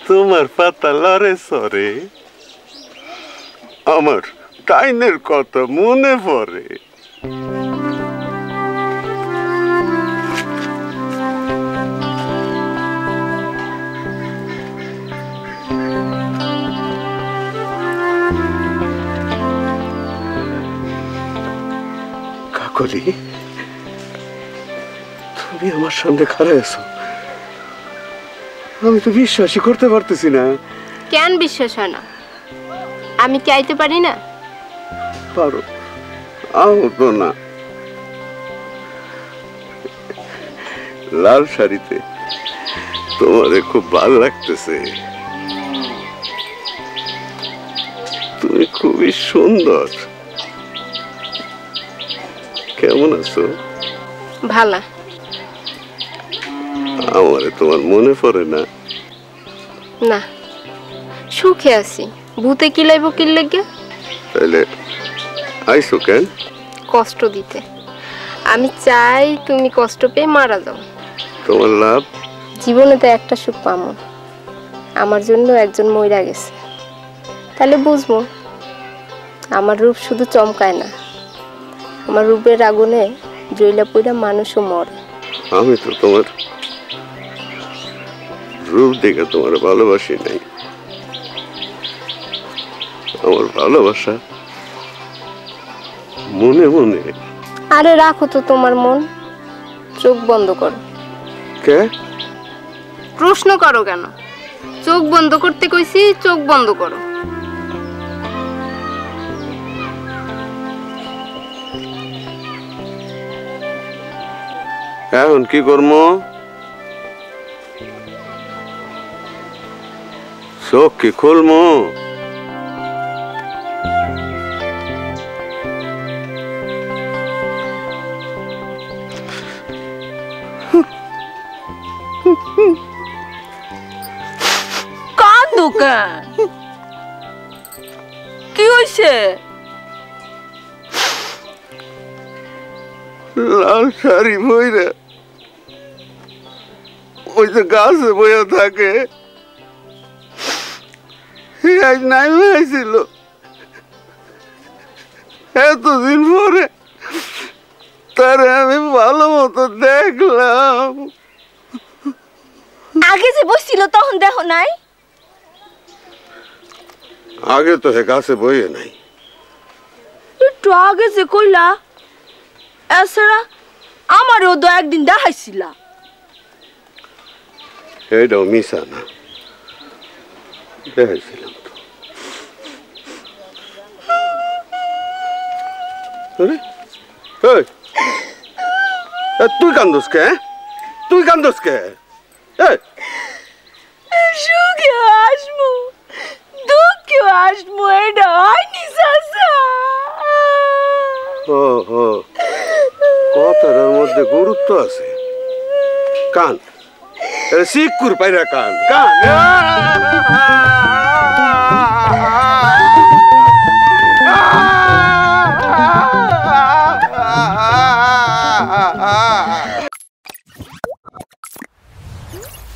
তোমার পাতা লড়ে সরে আমার টাইনের কথা মনে পড়ে। কাকলি, তুমি আমার সামনে খাড়া আছো, আমি তো বিশ্বাসই করতে পারতেছি না। কেন বিশ্বাস হয় না? আমি কি আইতে পারি না? পারো, আও তো না। লাল শাড়িতে তোমারে খুব ভালো লাগতেছে, তুমি খুবই সুন্দর। কেমন আছো? ভালা। আমারে তোমার মনে পড়ে না? না, সুখে আছি। ভূতে কিলাইব কি লাগে? তাইলে আইসো কেন? কষ্ট দিতে। আমি চাই তুমি কষ্ট পেয়ে মারা যাও। তোমার লাভ? জীবনে তো একটা সুখ পামো, আমার জন্য একজন মইরা গেছে। তাহলে বুঝবো আমার রূপ শুধু চমকায় না, আমার রূপের আগুনে জ্বলা পুরা মানুষও মরে। আমি তো তোমার রূপ দেখে তোমার ভালোবাসি নাই, আমার ভালোবাসা মনে মনে। আরে রাখো তো তোমার মন, চোখ বন্ধ করো। কে? প্রশ্ন করো কেন? চোখ বন্ধ করতে কইছি, চোখ বন্ধ করো। এখন কি করবো? চোখ কি খুলবো? কান্দো কেন? কি হইছে? লাল শাড়ি বইরা ওই যে গাছে বইয়া থাকে, আজ নাইমে আইছিল। এতদিন পরে তারে আমি ভালো মতো দেখলাম। আগে যে বসছিল তখন দেখো নাই? আগে তো হে গাছে বইয়ে নাই। একটু আগে যে কইলা, এছাড়া আমারও তো একদিন দেখাইছিলা। এটাও মিশা না, দেখাইছিলাম তো। তুই কান্দোস কে? তুই কান্দোস কে? সুখে আসবো, দুঃখে আসবো, এটা হয়নি চাচা। কথাটার মধ্যে গুরুত্ব আছে। কান, শিকুর পাইরা কান, কান।